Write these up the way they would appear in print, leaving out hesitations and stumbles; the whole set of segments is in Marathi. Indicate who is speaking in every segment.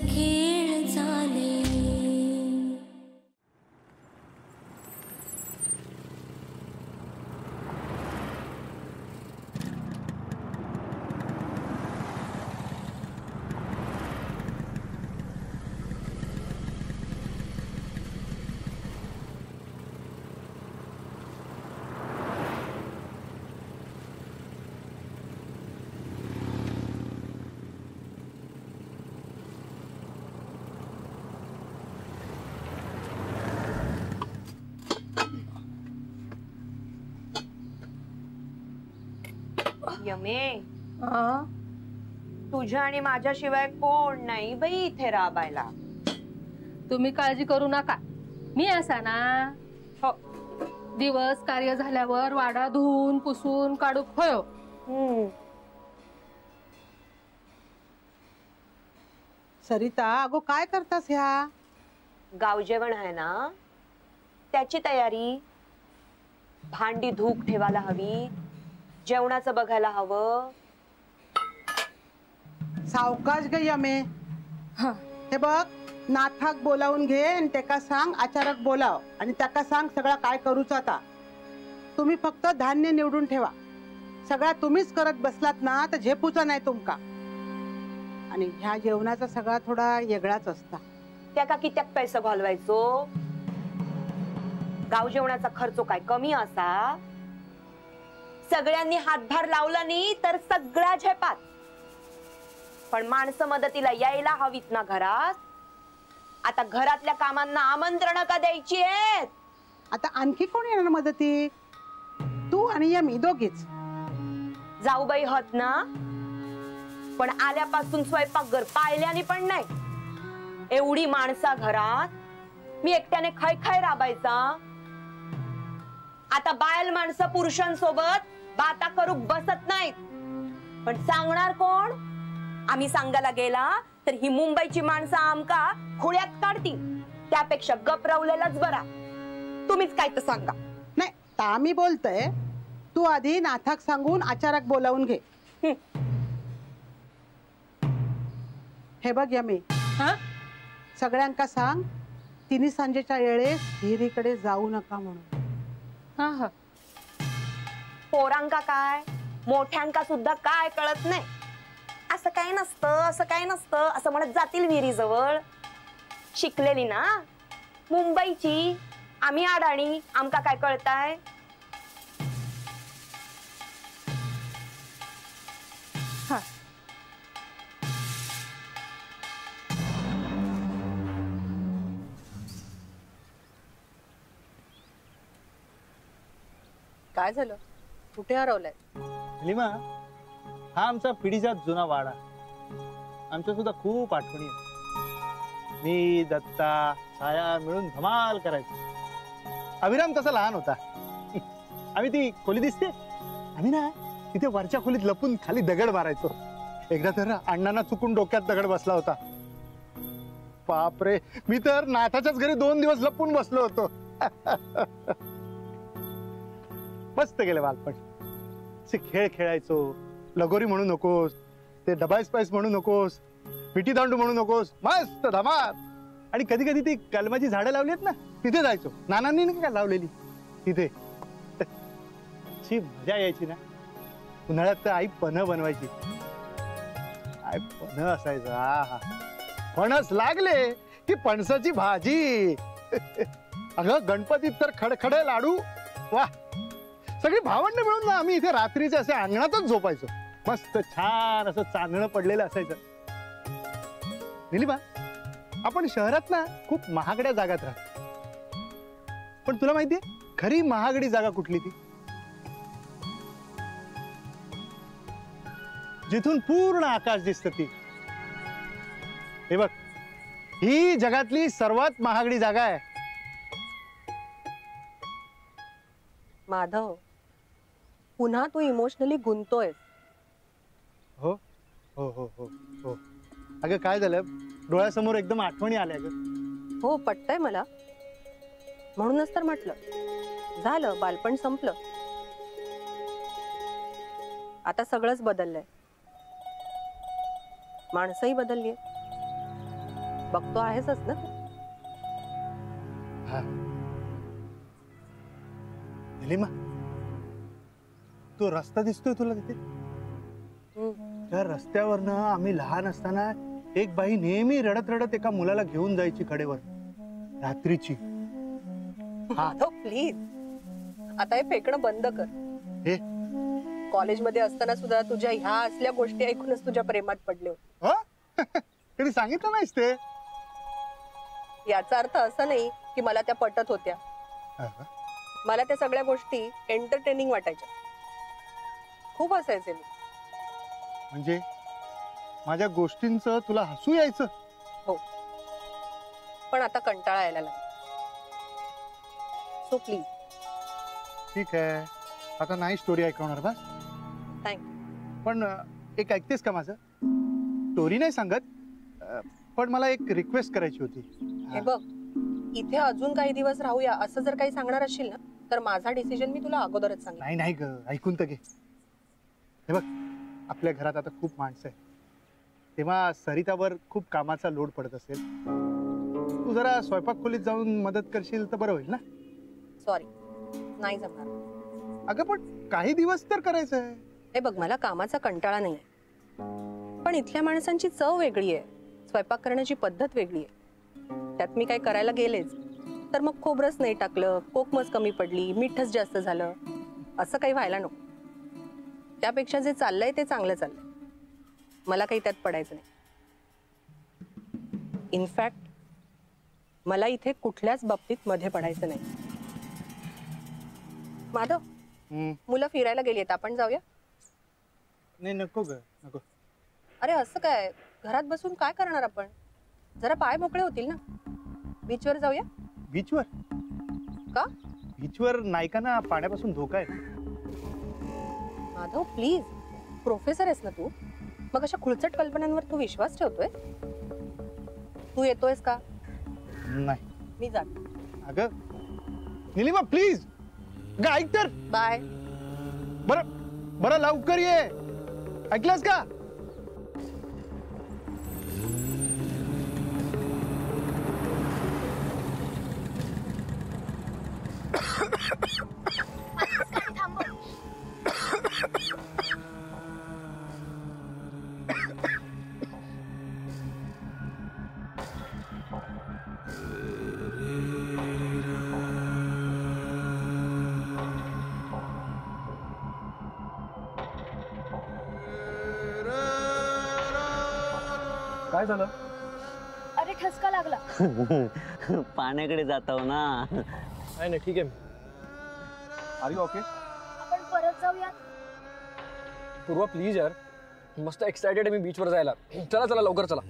Speaker 1: खेळ चाले।
Speaker 2: यमे तुझ्या आणि माझ्याशिवाय कोण नाही बाई इथे राबायला।
Speaker 3: तुम्ही काळजी करू नका, मी असा ना।
Speaker 2: हो,
Speaker 3: दिवस कार्य झाल्यावर वाडा धुवून पुसून काढू होय।
Speaker 4: सरिता अगो काय करतास ह्या?
Speaker 2: गाव जेवण आहे ना त्याची तयारी। भांडी धूक ठेवायला हवी, जेवणाचं बघायला हवं।
Speaker 4: सावकाश ग यमे। हे बघ, नाथाक बोलावून घे आणि त्याका सांग आचारक बोलाव आणि त्याका सांग सगळा काय करूच आता। तुम्ही फक्त धान्य निवडून ठेवा, सगळा तुम्हीच करत बसलात ना तर झेपूचा नाही तुमका। आणि ह्या जेवणाचा सगळा थोडा वेगळाच असता।
Speaker 2: त्याका कित्याक पैसा घालवायचो? गाव जेवणाचा खर्च काय कमी असा? सगळ्यांनी हातभार लावला नाही तर सगळ्या झेपात। पण माणसं मदतीला यायला हवीत ना घरात। आता घरातल्या कामांना आमंत्रण का द्यायची आहेत?
Speaker 4: आता आणखी कोण येणार मदती? तू आणि यमी दोघीच।
Speaker 2: जाऊबाई होत ना, पण आल्यापासून स्वयंपाकघर पाहिल्याने पण नाही। एवढी माणसा घरात मी एकट्याने खाय खाय राबायचा। आता बायल माणसं पुरुषांसोबत बाता करू बसत नाहीत, पण सांगणार कोण? आम्ही सांगायला गेला तर ही मुंबईची माणसं आमका खोळ्यात काढतील, त्यापेक्षा गपरवलेलाच बरा। तुम्हीच काय तर सांगा।
Speaker 4: नाही ता आम्ही बोलतोय, तू आधी नाथाक सांगून आचारक बोलावून घे। हे बघ यमी, सगळ्यांका सांग तिन्ही सांजेच्या वेळेस हिरीकडे जाऊ नका म्हणून।
Speaker 2: पोरांका काय मोठ्यांका सुद्धा काय कळत नाही। असं काय नसतं, असं काय नसतं असं म्हणत जातील विहिरीजवळ। शिकलेली ना मुंबईची, आम्ही अडाणी, आमका काय कळताय?
Speaker 3: काय झालं? कुठे हरवलाय?
Speaker 5: नीलिमा, हा आमचा पिढीचा जुना वाडा। आमच्या सुद्धा खूप आठवणी आहेत। मी, दत्ता, छाया मिळून धमाल करायचो। अभिराम तसा लहान होता। आम्ही ती खोली दिसते, आम्ही ना तिथे वरच्या खोलीत लपून खाली दगड मारायचो। एकदा तर अण्णांना चुकून डोक्यात दगड बसला होता। बापरे, मी तर नाथाच्याच घरी 2 दिवस लपून बसलो होतो। मस्त गेले बालपण। असे खेळ खेळायचो, लगोरी म्हणू नकोस, ते डबाय स्पाइस म्हणू नकोस, विटी दांडू म्हणू नकोस, मस्त धमाल। आणि कधी कधी ती कलमाची झाडं लावली आहेत ना तिथे जायचो, नानांनी नाही का लावलेली तिथे। अशी मजा यायची ना। उन्हाळ्यात तर आई पन्ह बनवायची, काय पन्ह असायचं। हा, फणस लागले की पणसाची भाजी। अगं गणपतीत तर खडखडे लाडू, वा। सगळी भावंड मिळून ना आम्ही इथे रात्रीचे असे अंगणातच झोपायचो। मस्त छान असं चांदणं पडलेलं असायचं। नीलिमा, आपण शहरात ना खूप महागड्या जागात राहतो, पण तुला माहितीये खरी महागडी जागा कुठली? ती जिथून पूर्ण आकाश दिसतं ती। हे बघ, ही जगातली सर्वात महागडी जागा आहे।
Speaker 2: माधव, पुन्हा तू इमोशनली गुंततोय।
Speaker 5: हो हो हो हो हो। अगं काय झालं, डोळ्यासमोर एकदम आठवणी आल्या ग।
Speaker 2: हो, पटतंय मला, म्हणूनच तर म्हटलं। झालं, बालपण संपलं, आता सगळंच बदललंय। माणसंही बदलली,
Speaker 6: बघतो आहेसच ना.
Speaker 5: हा. निलिमा, तो रस्ता दिसतोय तुला तिथे? त्या रस्त्यावरनं आम्ही लहान असताना एक बाई नेहमी रडत रडत एका मुलाला घेऊन जायची कडेवर रात्रीची.
Speaker 6: माधव प्लीज, आता हे फेकणं बंद कर.
Speaker 5: हे
Speaker 6: कॉलेजमध्ये असताना सुद्धा तुझ्या ह्या असल्या गोष्टी ऐकूनच तुझ्या प्रेमात पडले होते.
Speaker 5: कधी सांगितलं नाहीस ते?
Speaker 6: याचा अर्थ असा नाही की मला त्या पटत होत्या. मला त्या सगळ्या गोष्टी एंटरटेनिंग वाटायच्या. खूप हसायचे मी.
Speaker 5: म्हणजे माझ्या गोष्टींचं तुला हसू यायचं?
Speaker 6: हो, पण आता कंटाळा यायला लागला. So please.
Speaker 5: ठीक आहे, आता नाही स्टोरी ऐकवणार बस.
Speaker 6: थँक्यू.
Speaker 5: पण एक ऐकतेस का माझं? स्टोरी नाही सांगत, पण मला एक रिक्वेस्ट करायची होती.
Speaker 6: हे बघ, इथे अजून काही दिवस राहूया असं जर काही सांगणार असशील ना, तर माझा डिसिजन मी तुला अगोदरच सांगेन.
Speaker 5: नाही नाही ग, ऐकून तर घे. हे बघ, आपल्या घरात आता खूप माणसं आहे, तेव्हा सरितावर खूप कामाचा लोड पडत असेल. तू जरा स्वयंपाक खोलीत जाऊन मदत करशील तर बरं होईल ना?
Speaker 6: सॉरी, नाही जमणार.
Speaker 5: अगं पण काही दिवस तर करायचं आहे.
Speaker 6: हे बघ, मला कामाचा कंटाळा नाही आहे, पण इथल्या माणसांची चव वेगळी आहे, स्वयंपाक करण्याची पद्धत वेगळी आहे. त्यात मी काही करायला गेलेच तर मग खोबरंच नाही टाकलं, कोकमच कमी पडली, मीठच जास्त झालं, असं काही व्हायला नको. त्यापेक्षा जे चाललंय ते चांगलं चाललंय, मला काही त्यात पडायचं नाही. इनफॅक्ट मला इथे कुठल्याच बाबतीत मध्ये पडायचं नाही. माधव, मुलं फिरायला गेली आहेत, आपण जाऊया?
Speaker 5: नाही नको ग, नको.
Speaker 6: अरे असं काय, घरात बसून काय करणार आपण? जरा पाय मोकळे होतील ना. बीचवर जाऊया.
Speaker 5: बीचवर?
Speaker 6: का?
Speaker 5: बीचवर नायकांना पाण्यापासून धोका आहे.
Speaker 6: माधव प्लीज, प्रोफेसर आहेस ना तू, मग अशा खुळचट कल्पनांवर तू विश्वास ठेवतोय? तू येतोयस का?
Speaker 5: नाही.
Speaker 6: मी जाते.
Speaker 5: अगं निलिमा प्लीज, ग ऐक तर.
Speaker 6: बाय.
Speaker 5: बरं बरं, लवकर ये, ऐकलंस का?
Speaker 7: काय झालं?
Speaker 1: अरे ठसका लागला.
Speaker 7: पाण्याकडे जातो ना. नाही नाही, ठीक आहे. Are you okay?
Speaker 1: आपण परत जाऊया.
Speaker 7: पूर्वा प्लीज यार, मस्त एक्साइटेड आहे मी बीचवर जायला. चला चला लवकर चला.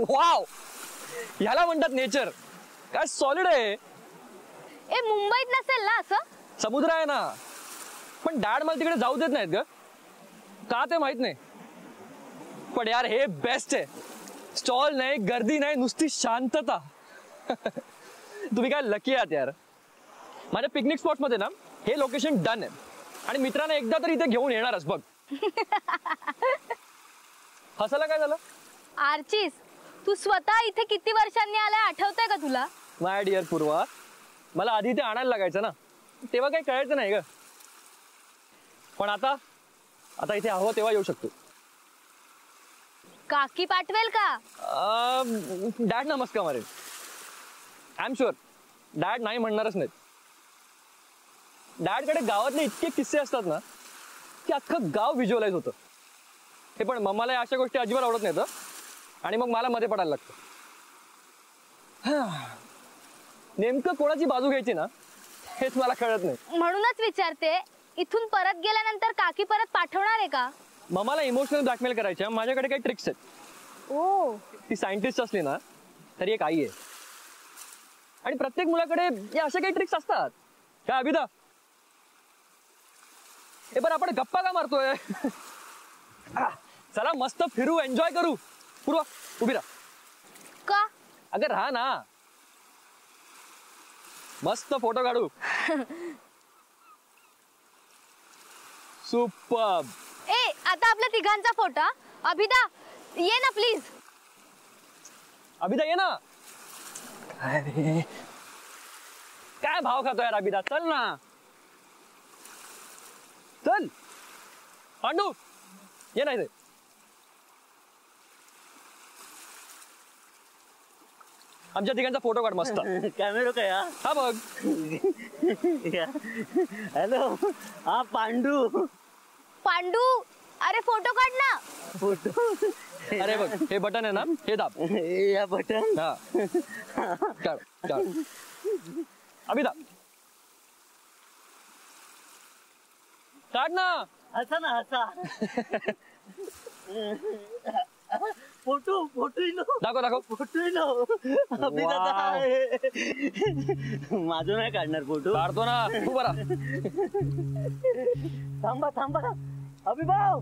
Speaker 7: वाव, ह्याला म्हणतात नेचर. काय सॉलिड आहे.
Speaker 1: ए मुंबईत नसेल ना असं?
Speaker 7: समुद्र आहे ना, पण डॅड मला तिकडे जाऊ देत नाहीत ग. का ते माहित नाही, पण यार हे बेस्ट आहे. स्टॉल नाही, गर्दी नाही, नुसती शांतता. तुम्ही काय लकी आहात यार. माझ्या पिकनिक स्पॉट मध्ये ना हे लोकेशन डन आहे, आणि मित्रांना एकदा तरी इथे घेऊन येणारच बघ. हसायला काय झालं?
Speaker 1: आर्चिस, तू स्वतः इथे किती वर्षांनी आलाय आठवतंय का तुला?
Speaker 7: माय डिअर पूर्वा, मला आधी ते आणायला लागायचं ना, तेव्हा काही कळायचं नाही ग. पण आता इथे हवं तेव्हा येऊ शकतो.
Speaker 1: काकी पाठवेल का?
Speaker 7: डॅड नमस्कार मारेल. आय एम शुअर डॅड नाही म्हणणारच नाहीत. डॅड कडे गावातले इतके किस्से असतात ना की अख्खं गाव व्हिज्युअलाइज होतं. हे पण मम्माला अशा गोष्टी अजिबात आवडत नाहीत आणि मग मला मध्ये पडायला लागतं. नेमकं कोणाची बाजू घ्यायची ना हेच मला कळत नाही.
Speaker 1: म्हणूनच विचारते, इथून परत गेल्यानंतर काकी परत पाठवणार आहे का?
Speaker 7: मम्माला इमोशनल ब्लॅकमेल करायच्या माझ्याकडे काही ट्रिक्स आहेत.
Speaker 1: ओ,
Speaker 7: ती सायंटिस्ट असली ना तरी एक आई आहे. आणि प्रत्येक मुलाकडे या अशा काही ट्रिक्स असतात. काय अभिदा, हे पण आपण गप्पा का मारतोय? चला मस्त फिरू, एन्जॉय करू. पूर्वा उभी राहा.
Speaker 1: का?
Speaker 7: अगं राहा ना, मस्त फोटो काढू. सुपर्ब.
Speaker 1: ए, आता आपल्या तिघांचा फोटो. अभिदा ये ना प्लीज.
Speaker 7: अभिदा ये ना. अरे काय भाव खातो यार अभिदा, चल ना चल. पांडू ये ना इथे. आमच्या तिघांचा फोटो काढ मस्त.
Speaker 8: कॅमेरा काय?
Speaker 7: हा बघ.
Speaker 8: हॅलो, हा पांडू.
Speaker 1: पांडू, अरे फोटो काढ ना.
Speaker 8: फोटो.
Speaker 7: अरे बघ हे बटन आहे ना, हे दाब.
Speaker 8: या बटन.
Speaker 7: हा काढ काढ. अभिदा काढ ना.
Speaker 8: असा ना असा. फोटो फोटो
Speaker 7: दाखव दाखव.
Speaker 8: फोटो अभि दादा. माझं नाही काढणार फोटो.
Speaker 7: काढतो ना तू बरा.
Speaker 8: थांबा थांबा. अभिभाव,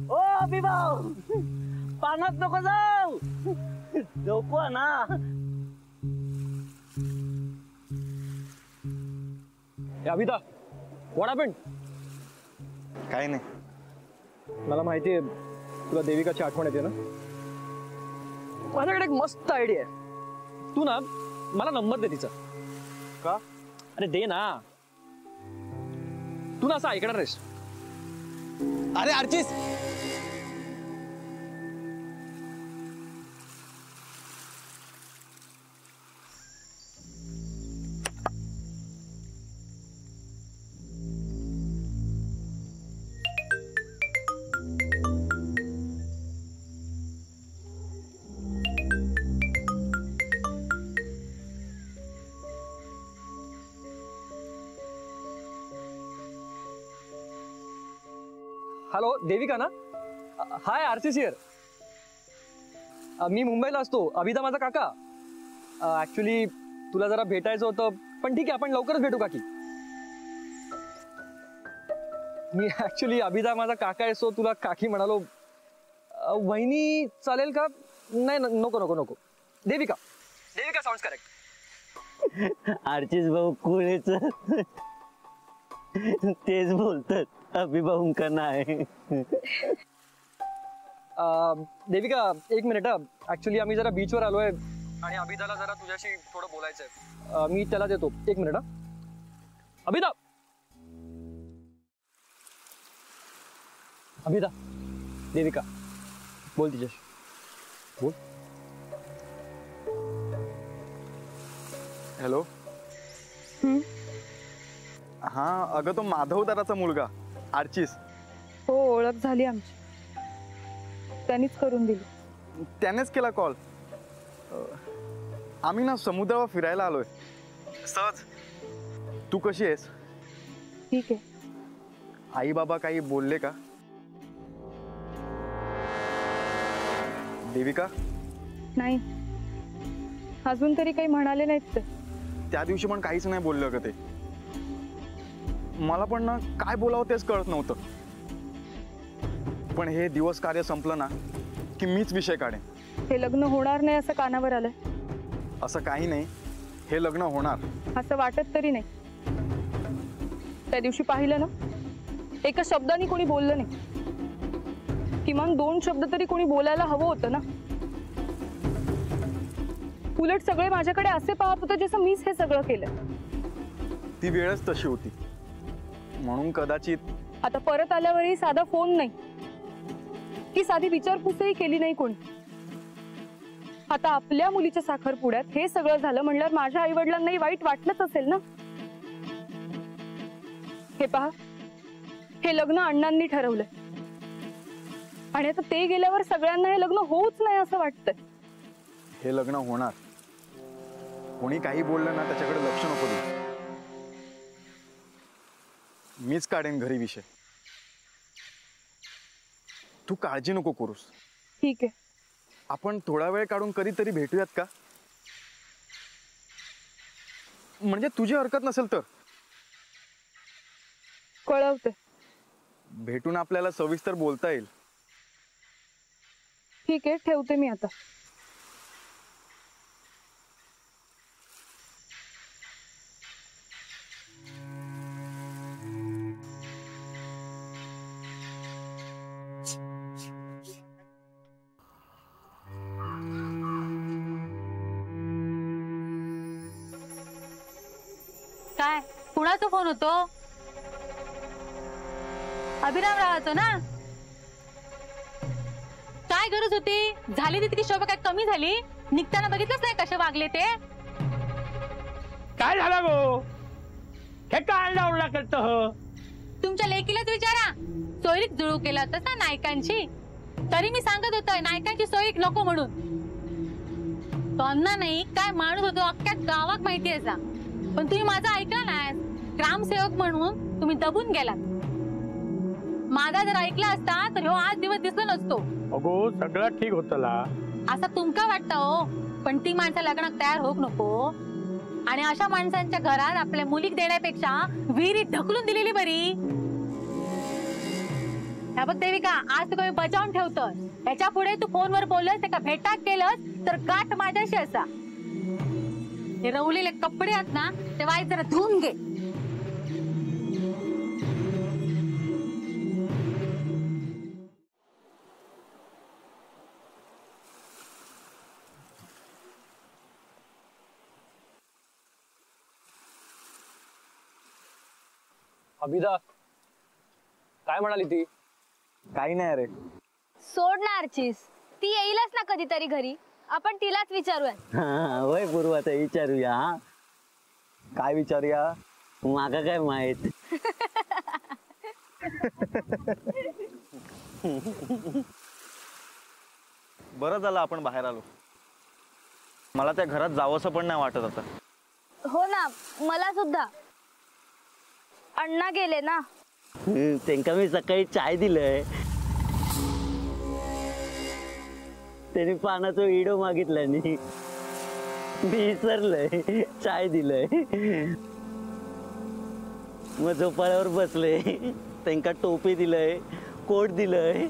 Speaker 8: ओ अभिभाव, पाण्यात नको जाऊ. नको ना.
Speaker 7: Abida what happened?
Speaker 5: काही नाही.
Speaker 7: मला माहितीये तुला देविकाची आठवण येते ना. माझ्याकडे एक मस्त आयडिया आहे. तू ना मला नंबर दे तिचा.
Speaker 5: का?
Speaker 7: अरे दे ना. तू ना असं ऐकणार आहेस.
Speaker 5: अरे आर्चिस,
Speaker 7: हॅलो देविका ना. हाय आरसीस हिअर. मी मुंबईला असतो. अभिदा माझा काका. ऍक्च्युली तुला जरा भेटायचं होतं, पण ठीक आहे आपण लवकरच भेटू काकी. मी ऍक्च्युली अभिदा माझा काका आहे, सो तुला काकी म्हणालो. वहिनी चालेल का? नाही नको नको नको. Devika. Devika sounds correct.
Speaker 8: Archies भाऊ कुळेच तेच बोलतात. अभिभाऊंका नाही.
Speaker 7: देविका एक मिनिट. ऍक्च्युली आम्ही जरा बीचवर आलोय आणि अभिदाला जरा तुझ्याशी थोडं बोलायचंय. मी त्याला देतो एक मिनिट. अभिदा. अभिदा. देविका बोल तिच्याशी. बोल.
Speaker 9: हॅलो. हा अगं तो माधव दादाचा मुलगा आर्चिस.
Speaker 10: हो ओळख झाली आमची. त्यांनीच करून दिली.
Speaker 9: त्यानेच केला कॉल. आम्ही ना समुद्रावर फिरायला आलोय सहज. तू कशी आहेस?
Speaker 10: ठीक आहे.
Speaker 9: आई बाबा काही बोलले का? देविका.
Speaker 10: नाही अजून तरी काही म्हणाले नाहीत ते.
Speaker 9: त्या दिवशी पण काहीच नाही बोललं का ते. मला पण ना काय बोलावं तेच कळत नव्हतं. पण हे दिवस कार्य संपलं ना की मीच विषय काढेन.
Speaker 10: हे लग्न होणार नाही असं कानावर आलंय.
Speaker 9: असं काही नाही, हे लग्न होणार
Speaker 10: असं वाटत तरी नाही. त्या दिवशी पाहिलं ना, एका शब्दाने कोणी बोललं नाही. किमान 2 शब्द तरी कोणी बोलायला हवं होतं ना. उलट सगळे माझ्याकडे असे पाहत होते जसं मीच हे सगळं केलं.
Speaker 9: ती वेळच तशी होती म्हणून कदाचित.
Speaker 10: आता परत आल्यावरही साधा फोन नाही, की साधी विचारपूसही केली नाही कोणी. आता आपल्या मुलीच्या साखरपुड्यात हे सगळं झालं म्हणल्यावर माझ्या आई वडिलांनाही वाईट वाटलंच असेल ना. हे पहा, हे लग्न अण्णांनी ठरवलंय आणि आता ते गेल्यावर सगळ्यांना हे लग्न होऊच नाही असं वाटतंय.
Speaker 9: हे लग्न होणार. कोणी काही बोललं ना त्याच्याकडे लक्ष नको देऊ. मीच काढेन घरी विषय. तू काळजी नको करूस.
Speaker 10: ठीक आहे.
Speaker 9: आपण थोडा वेळ काढून कधीतरी भेटूयात का? म्हणजे तुझी हरकत नसेल तर.
Speaker 10: कळवते.
Speaker 9: भेटून आपल्याला सविस्तर बोलता येईल.
Speaker 10: ठीक आहे, ठेवते मी आता.
Speaker 1: काय कुणाचा फोन होतो? अभिराम रावाचो ना? काय गरज होती? झाली तितकी शोभा काय कमी झाली? निघताना बघितलंच नाही कसे वागले ते?
Speaker 8: काय झालं गो? हे काय लावला करत हो?
Speaker 1: तुमच्या लेकीलाच विचारा. सोयरीक जुळू केला तसा नायकांची. तरी मी सांगत होतो नायकांची सोयरीक नको म्हणून. तो अण्णा नाही काय माणूस होतो अख्ख्या गावात माहिती असा. पण तुम्ही माझं ऐकलं नाही. ग्रामसेवक म्हणून तुम्ही दबून गेलात. माझा जर ऐकला असता तर ह्यो आज दिवस दिसलो नसतो.
Speaker 8: अगो सगळं ठीक होतला
Speaker 1: असं तुमका वाटतं हो. पण ती माणसं लग्नात तयार होक नको. आणि अशा माणसांच्या घरात आपल्या मुलीक देण्यापेक्षा विहिरीत ढकलून दिलेली बरी. ह्या बघ देविका, आज तू काही बचावून ठेवतोस. त्याच्या पुढे तू फोनवर बोलस त्या भेटाक केलंस तर गाठ माझ्याशी असा. हे रवलेले कपडे आहेत ना ते वाईट जरा धुवून घे.
Speaker 7: अभिदा काय म्हणाली ती?
Speaker 9: काही नाही रे.
Speaker 1: सोड ना अर्चिस. ती येईलच ना कधीतरी घरी. आपण तिलाच विचारूया.
Speaker 8: होय पूर्वाचा विचारूया. काय विचारूया? मागा काय माहित.
Speaker 9: बरं झालं आपण बाहेर आलो. मला त्या घरात जावंसं पण नाही वाटत आता.
Speaker 1: हो ना, मला सुद्धा. अण्णा गेले ना.
Speaker 8: त्यांना मी सकाळी चाय दिलंय. त्यांनी पानाचा इडो मागितलाय मी विसरलंय. चाय दिलंय. मग झोपाळ्यावर बसले. त्यांना टोपी दिलंय, कोट दिलंय.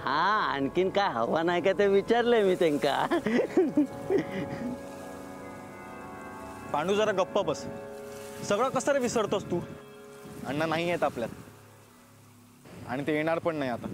Speaker 8: हा आणखीन काय हवा नाही का ते विचारलंय मी त्यांना.
Speaker 9: पांडू जरा गप्पा बस. सगळं कसं रे विसरतोस तू? अण्णा नाही आहेत आपल्यात आणि ते येणार पण नाही आता.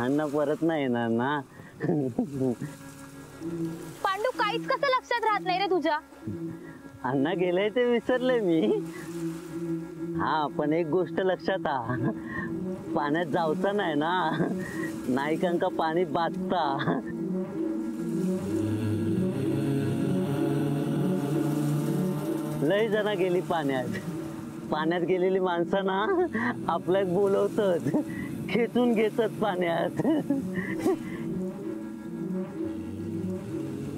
Speaker 8: अण्णा परत नाही येणार ना.
Speaker 1: पांडू काहीच कसं लक्षात राहत नाही रे तुझ्या?
Speaker 8: अण्णा गेलंय ते विसरले मी. हा पण एक गोष्ट लक्षात आ, पाण्यात जावचा नाही ना. नायकांका पाणी बाचता. लय जण गेली पाण्यात. पाण्यात गेलेली माणसं ना आपल्यात बोलवतात, खेचून घेतात पाण्यात.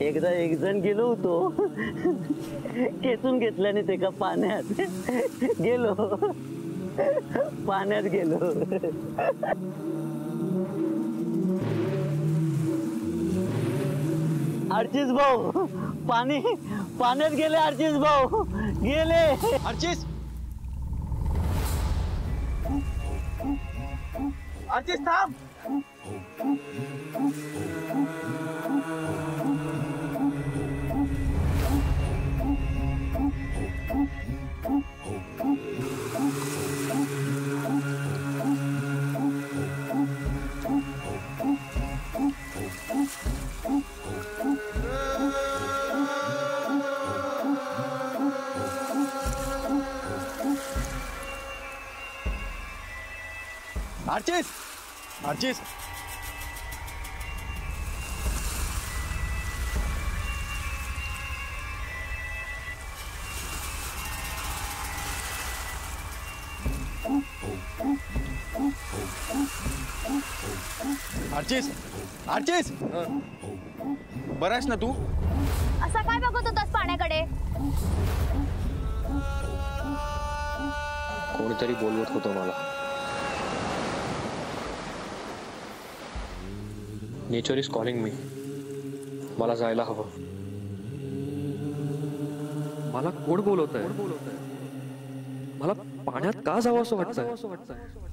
Speaker 8: एकदा एक जण गेलो होतो, खेचून घेतल्याने ते का पाण्यात गेलो. पाण्यात गेलो. अर्चिस भाऊ पाण्यात गेले. अर्चिस भाऊ गेले.
Speaker 9: अर्चिस थांब. आर्चिस आर्चिस आर्चिस आर्चिस बरं आहेस ना तू?
Speaker 11: असा काय बघत होतास पाण्याकडे?
Speaker 7: कोणीतरी बोलवत होतं मला. Nature is calling me. मला जायला हवं. मला कोण बोलवत आहे? मला पाण्यात का जावं असं वाटतंय?